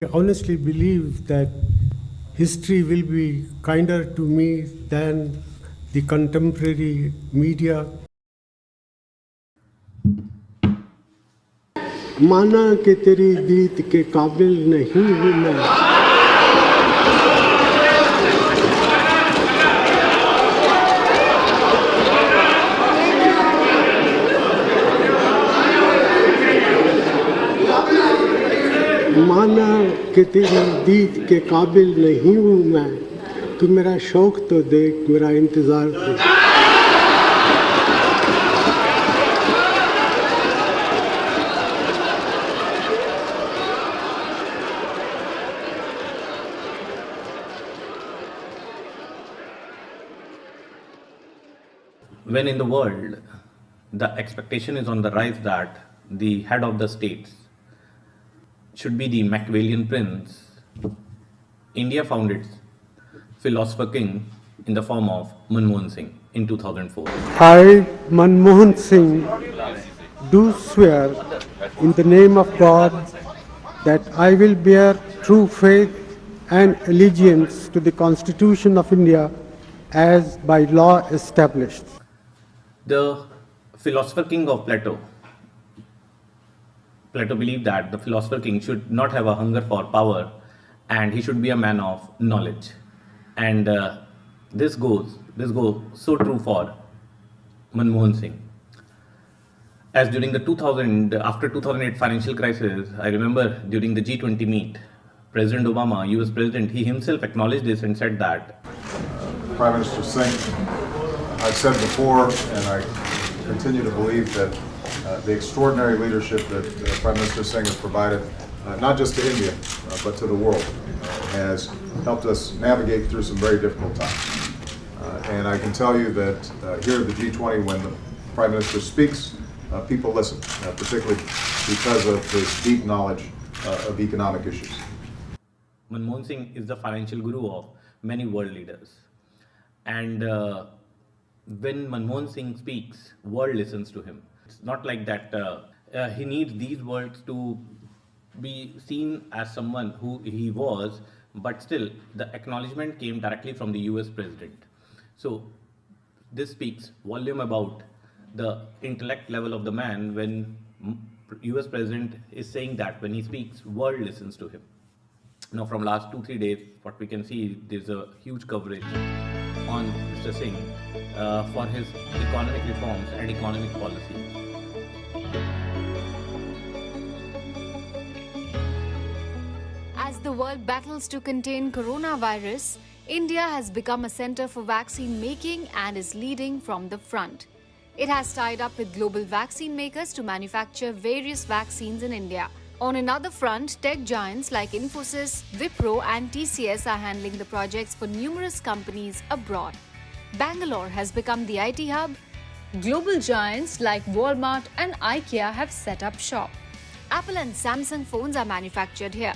I honestly believe that history will be kinder to me than the contemporary media. माना कि तेरी दीद के काबिल नहीं हूँ मैं, माना कि तेरी दीद के काबिल नहीं हूँ मैं, तू मेरा शौक तो देख, मेरा इंतज़ार देख. When in the world the expectation is on the rise that the head of the states should be the Machiavellian prince, India found its philosopher king in the form of Manmohan Singh in 2004. I, Manmohan Singh, do swear in the name of God that I will bear true faith and allegiance to the Constitution of India as by law established. The philosopher king of Plato believed that the philosopher king should not have a hunger for power and he should be a man of knowledge. And this goes so true for Manmohan Singh. As during the after 2008 financial crisis, I remember during the G20 meet, President Obama, US President, he himself acknowledged this and said that Prime Minister Singh, I've said before, and I continue to believe that the extraordinary leadership that Prime Minister Singh has provided, not just to India, but to the world, has helped us navigate through some very difficult times. And I can tell you that here at the G20, when the Prime Minister speaks, people listen, particularly because of his deep knowledge of economic issues. Manmohan Singh is the financial guru of many world leaders. And when Manmohan Singh speaks, world listens to him. It's not like that he needs these words to be seen as someone who he was, but still the acknowledgement came directly from the US President. So this speaks volume about the intellect level of the man when US President is saying that when he speaks, world listens to him. Now from last 2-3 days, what we can see, there's a huge coverage on Mr. Singh for his economic reforms and economic policies. As the world battles to contain coronavirus, India has become a center for vaccine making and is leading from the front. It has tied up with global vaccine makers to manufacture various vaccines in India. On another front, tech giants like Infosys, Wipro and TCS are handling the projects for numerous companies abroad. Bangalore has become the IT hub. Global giants like Walmart and IKEA have set up shop. Apple and Samsung phones are manufactured here.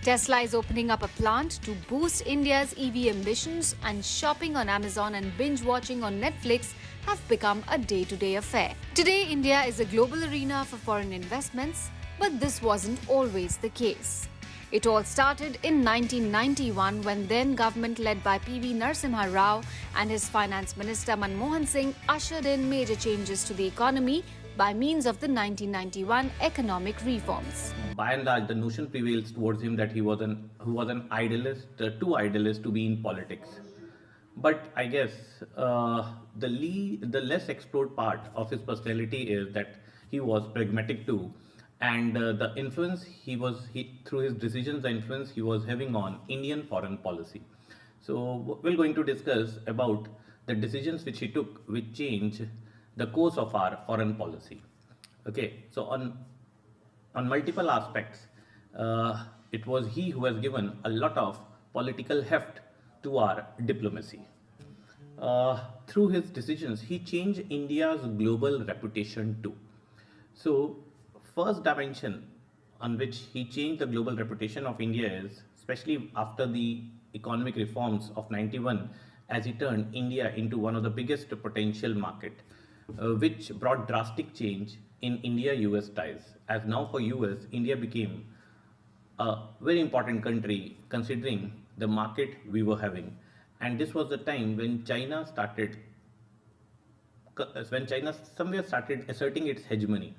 Tesla is opening up a plant to boost India's EV ambitions, and shopping on Amazon and binge watching on Netflix have become a day-to-day affair. Today, India is a global arena for foreign investments, but this wasn't always the case. It all started in 1991 when then government led by P.V. Narasimha Rao and his finance minister Manmohan Singh ushered in major changes to the economy by means of the 1991 economic reforms. By and large, the notion prevails towards him that he was an idealist, too idealist to be in politics. But I guess the less explored part of his personality is that he was pragmatic too, and the influence through his decisions, the influence he was having on Indian foreign policy. So we're going to discuss about the decisions which he took, which changed the course of our foreign policy. Okay, so on multiple aspects, it was he who has given a lot of political heft to our diplomacy. Through his decisions, he changed India's global reputation too. So, first dimension on which he changed the global reputation of India is, especially after the economic reforms of 91, as he turned India into one of the biggest potential market, which brought drastic change in India-US ties. As now for US, India became a very important country considering the market we were having. And this was the time when China somewhere started asserting its hegemony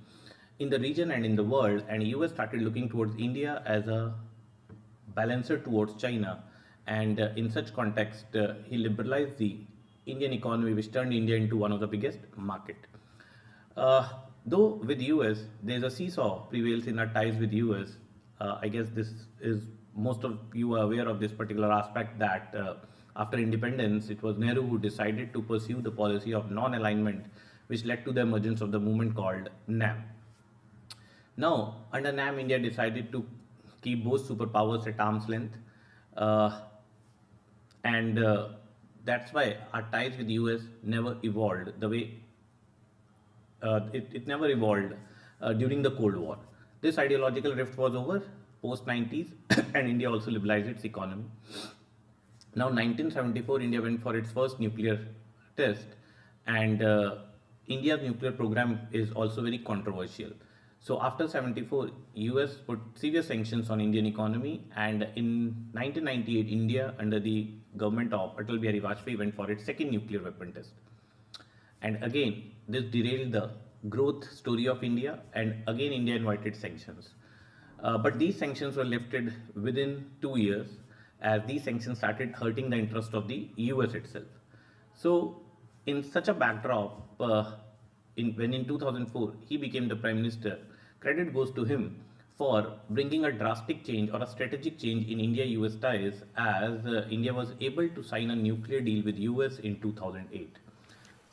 in the region and in the world, and US started looking towards India as a balancer towards China. And in such context, he liberalized the Indian economy, which turned India into one of the biggest market. Though with US, there's a seesaw prevails in our ties with US. I guess this is, most of you are aware of this particular aspect, that after independence, it was Nehru who decided to pursue the policy of non-alignment, which led to the emergence of the movement called NAM. Now, under NAM, India decided to keep both superpowers at arm's length. And that's why our ties with the US never evolved the way it never evolved during the Cold War. This ideological rift was over post-90s and India also liberalized its economy. Now, 1974, India went for its first nuclear test, and India's nuclear program is also very controversial. So after 74, US put severe sanctions on Indian economy, and in 1998, India under the government of Atal Bihari Vajpayee went for its second nuclear weapon test. And again, this derailed the growth story of India, and again India invited sanctions. But these sanctions were lifted within 2 years, as these sanctions started hurting the interest of the US itself. So in such a backdrop, when in 2004 he became the Prime Minister, credit goes to him for bringing a drastic change or a strategic change in India-US ties, as India was able to sign a nuclear deal with US in 2008.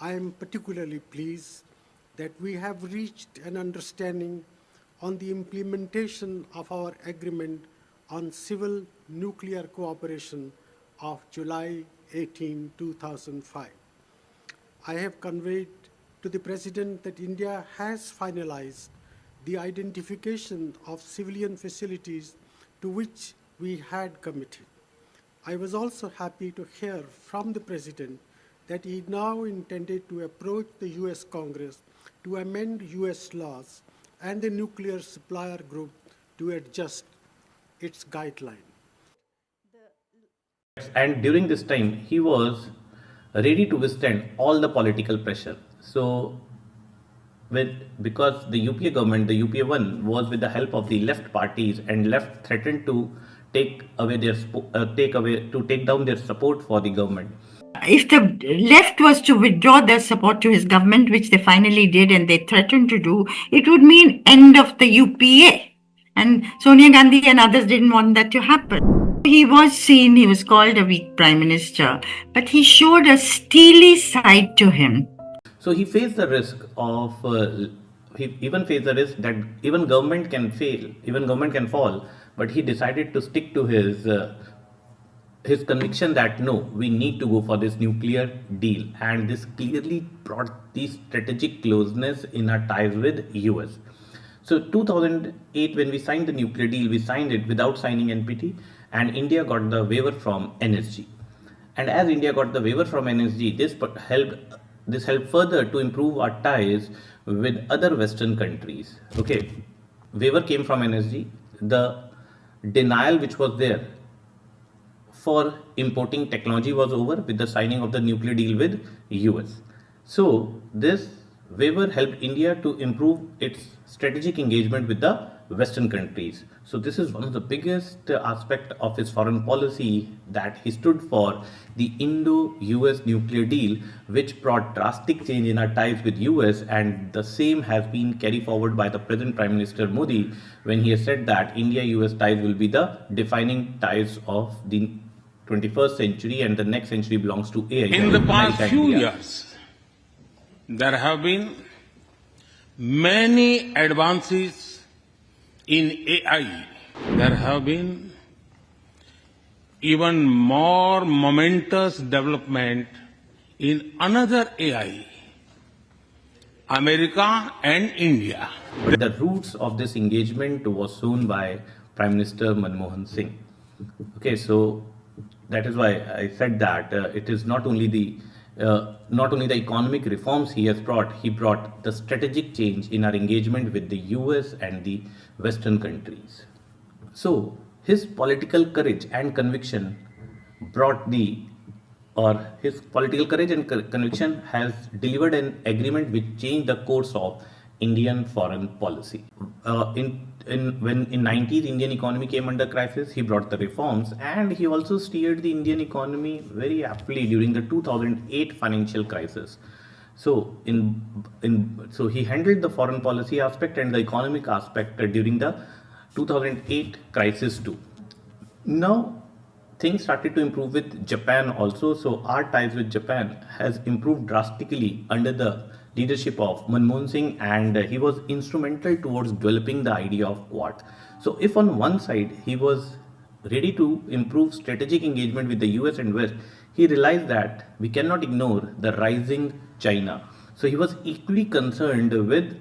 I am particularly pleased that we have reached an understanding on the implementation of our agreement on civil nuclear cooperation of July 18, 2005. I have conveyed to the President that India has finalized the identification of civilian facilities to which we had committed. I was also happy to hear from the President that he now intended to approach the US Congress to amend US laws and the nuclear supplier group to adjust its guideline. And during this time, he was ready to withstand all the political pressure. So, because the UPA government, the UPA 1, was with the help of the left parties, and left threatened to take down their support for the government. If the left was to withdraw their support to his government, which they finally did and they threatened to do, it would mean end of the UPA. And Sonia Gandhi and others didn't want that to happen. He was called a weak prime minister, but he showed a steely side to him. So he faced the risk of, he even faced the risk that even government can fail, even government can fall, but he decided to stick to his conviction that no, we need to go for this nuclear deal, and this clearly brought the strategic closeness in our ties with US. So 2008, when we signed the nuclear deal, we signed it without signing NPT, and India got the waiver from NSG. And as India got the waiver from NSG, this helped further to improve our ties with other Western countries. Okay, waiver came from NSG. The denial which was there for importing technology was over with the signing of the nuclear deal with US. So this waiver helped India to improve its strategic engagement with the Western countries. So this is one of the biggest aspect of his foreign policy, that he stood for the Indo-US nuclear deal, which brought drastic change in our ties with US, and the same has been carried forward by the present Prime Minister Modi when he has said that India-US ties will be the defining ties of the 21st century, and the next century belongs to AI. In the past few years, there have been many advances in AI. There have been even more momentous development in another AI, America and India. But the roots of this engagement was sown by Prime Minister Manmohan Singh. Okay, so that is why I said that it is not only the economic reforms he brought the strategic change in our engagement with the US and the Western countries. So his political courage and conviction brought the or his political courage and conviction has delivered an agreement which changed the course of Indian foreign policy. When in 90s Indian economy came under crisis, he brought the reforms, and he also steered the Indian economy very aptly during the 2008 financial crisis. So so he handled the foreign policy aspect and the economic aspect during the 2008 crisis too. Now things started to improve with Japan also. So our ties with Japan has improved drastically under the leadership of Manmohan Singh, and he was instrumental towards developing the idea of Quad. So if on one side he was ready to improve strategic engagement with the US and West, he realized that we cannot ignore the rising China. So he was equally concerned with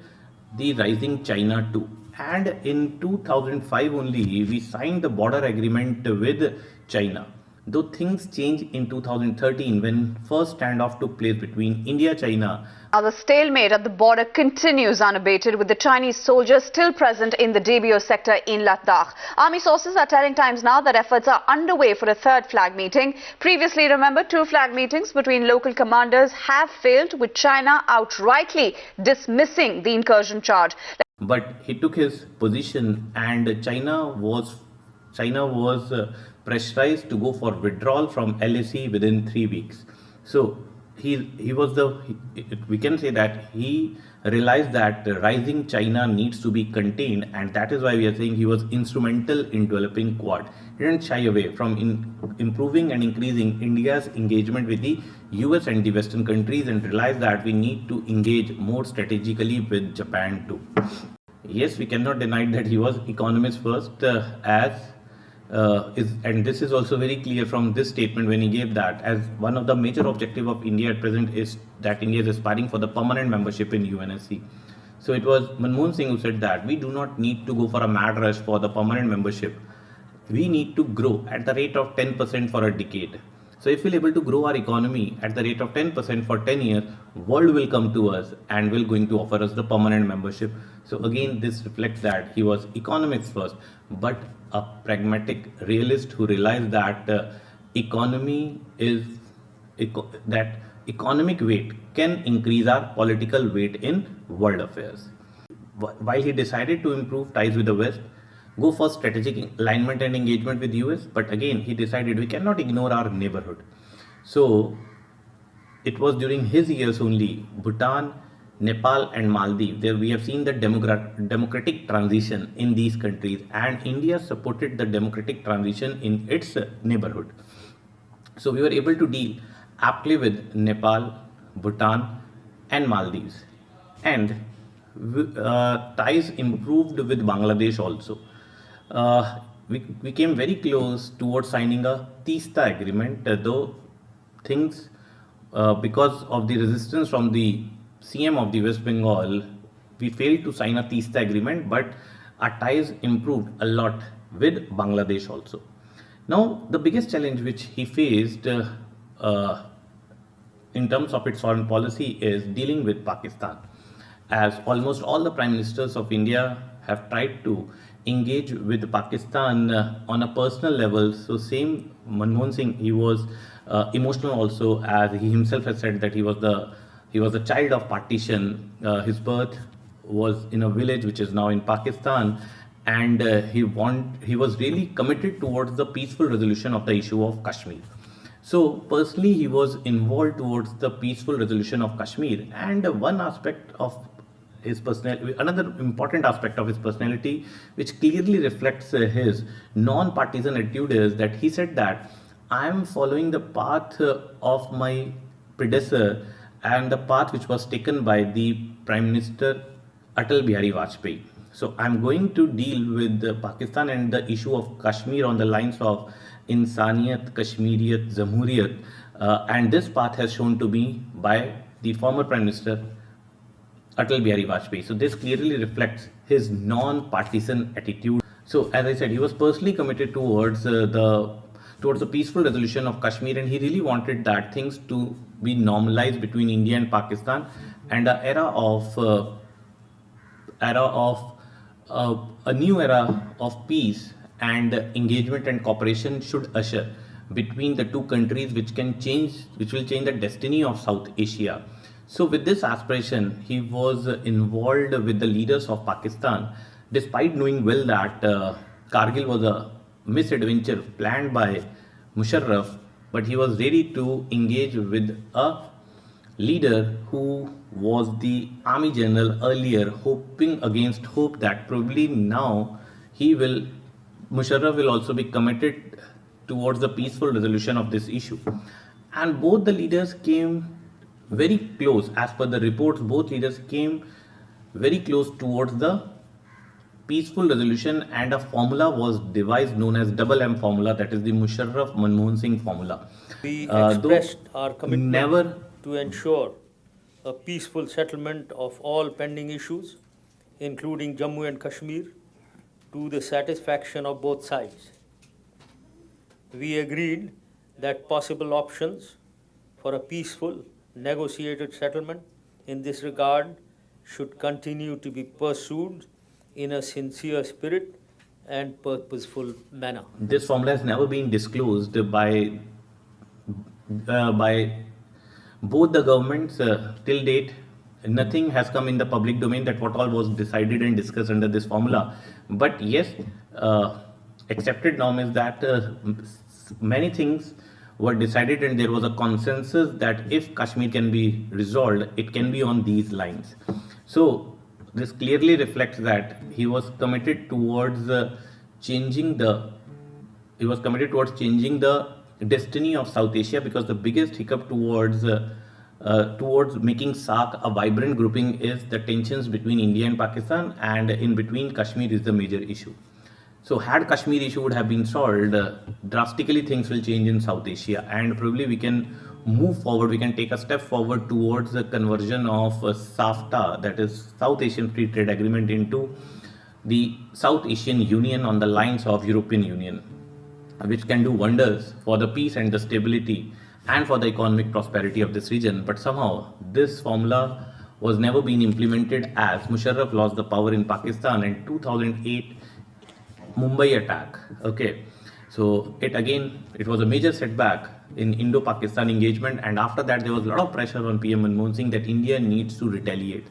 the rising China too. And in 2005 only, we signed the border agreement with China. Though things changed in 2013 when first standoff took place between India, China. Now the stalemate at the border continues unabated, with the Chinese soldiers still present in the DBO sector in Ladakh. Army sources are telling Times Now that efforts are underway for a third flag meeting. Previously, remember, 2 flag meetings between local commanders have failed, with China outrightly dismissing the incursion charge. But he took his position, and China was pressurized to go for withdrawal from LAC within 3 weeks. So we can say that he realized that rising China needs to be contained, and that is why we are saying he was instrumental in developing Quad. He didn't shy away from improving and increasing India's engagement with the US and the Western countries, and realized that we need to engage more strategically with Japan too. Yes, we cannot deny that he was economist first, and this is also very clear from this statement when he gave that as one of the major objectives of India at present is that India is aspiring for the permanent membership in UNSC. So it was Manmohan Singh who said that we do not need to go for a mad rush for the permanent membership. We need to grow at the rate of 10% for a decade. So if we're able to grow our economy at the rate of 10% for 10 years, world will come to us and will going to offer us the permanent membership. So again, this reflects that he was economics first, but a pragmatic realist who realized that economic weight can increase our political weight in world affairs. While he decided to improve ties with the West, go for strategic alignment and engagement with US, but again he decided we cannot ignore our neighborhood. So it was during his years only Bhutan, Nepal and Maldives, there we have seen the democratic transition in these countries, and India supported the democratic transition in its neighborhood. So we were able to deal aptly with Nepal, Bhutan and Maldives, and ties improved with Bangladesh also. We came very close towards signing a Teesta agreement, though things because of the resistance from the CM of the West Bengal, we failed to sign a Teesta agreement, but our ties improved a lot with Bangladesh also. Now, the biggest challenge which he faced in terms of its foreign policy is dealing with Pakistan, as almost all the prime ministers of India have tried to engage with Pakistan on a personal level. So same Manmohan Singh, he was emotional also, as he himself has said that he was a child of partition. His birth was in a village which is now in Pakistan, and he was really committed towards the peaceful resolution of the issue of Kashmir. So personally he was involved towards the peaceful resolution of Kashmir, and one aspect of his personality, another important aspect of his personality which clearly reflects his non-partisan attitude is that he said that I am following the path of my predecessor and the path which was taken by the Prime Minister Atal Bihari Vajpayee. So I'm going to deal with Pakistan and the issue of Kashmir on the lines of Insaniyat, Kashmiriyat, Jamhuriyat, and this path has shown to me by the former Prime Minister Atal Bihari Vajpayee. So this clearly reflects his non-partisan attitude. So as I said, he was personally committed towards the peaceful resolution of Kashmir, and he really wanted that things to be normalized between India and Pakistan, and a new era of peace and engagement and cooperation should usher between the two countries, which will change the destiny of South Asia. So with this aspiration, he was involved with the leaders of Pakistan, despite knowing well that Kargil was a misadventure planned by Musharraf, but he was ready to engage with a leader who was the army general earlier, hoping against hope that probably now Musharraf will also be committed towards the peaceful resolution of this issue. And both the leaders came very close. As per the reports, both leaders came very close towards the peaceful resolution, and a formula was devised known as double M formula, that is the Musharraf Manmohan Singh formula. We Though expressed our commitment never to ensure a peaceful settlement of all pending issues, including Jammu and Kashmir, to the satisfaction of both sides. We agreed that possible options for a peaceful, negotiated settlement in this regard should continue to be pursued in a sincere spirit and purposeful manner. This formula has never been disclosed by both the governments till date. Nothing has come in the public domain that what all was decided and discussed under this formula. But yes, accepted norm is that many things were decided, and there was a consensus that if Kashmir can be resolved, it can be on these lines. So this clearly reflects that he was committed towards changing the destiny of South Asia, because the biggest hiccup towards making SAARC a vibrant grouping is the tensions between India and Pakistan, and in between Kashmir is the major issue. So had Kashmir issue would have been solved, drastically things will change in South Asia, and probably we can move forward, we can take a step forward towards the conversion of SAFTA, that is South Asian Free Trade Agreement, into the South Asian Union on the lines of European Union, which can do wonders for the peace and the stability and for the economic prosperity of this region. But somehow this formula was never been implemented, as Musharraf lost the power in Pakistan in 2008 Mumbai attack. Okay, so it was a major setback in Indo-Pakistan engagement, and after that there was a lot of pressure on PM Manmohan Singh that India needs to retaliate.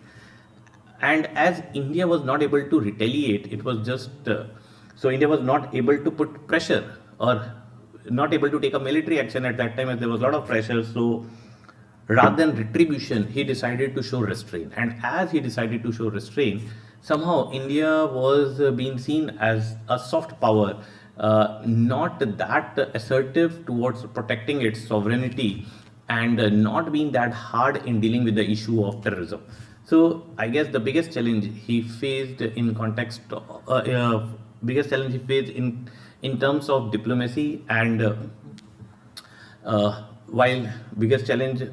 And as India was not able to retaliate, it was just so India was not able to put pressure or not able to take a military action at that time, as there was a lot of pressure. So rather than retribution, he decided to show restraint, and as he decided to show restraint, somehow India was being seen as a soft power, not that assertive towards protecting its sovereignty, and not being that hard in dealing with the issue of terrorism. So I guess the biggest challenge he faced in terms of diplomacy, and while biggest challenge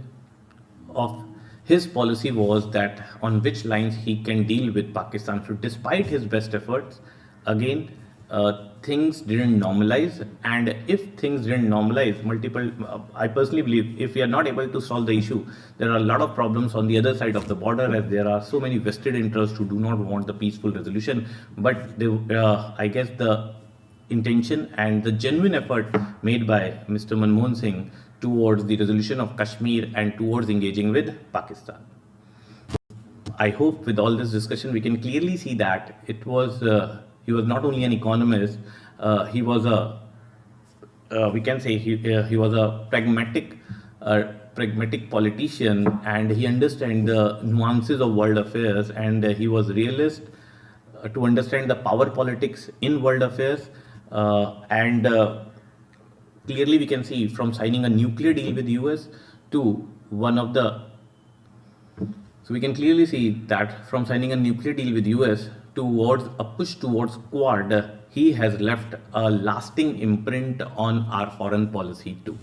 of his policy was that on which lines he can deal with Pakistan. So despite his best efforts, again, things didn't normalize, and if things didn't normalize, I personally believe if we are not able to solve the issue, there are a lot of problems on the other side of the border, as there are so many vested interests who do not want the peaceful resolution. But I guess the intention and the genuine effort made by Mr. Manmohan Singh towards the resolution of Kashmir and towards engaging with Pakistan. I hope with all this discussion we can clearly see that he was not only an economist, he was a pragmatic politician, and he understood the nuances of world affairs, and he was realist to understand the power politics in world affairs, and clearly we can see from signing a nuclear deal with the US to so we can clearly see that from signing a nuclear deal with US towards a push towards Quad, he has left a lasting imprint on our foreign policy too.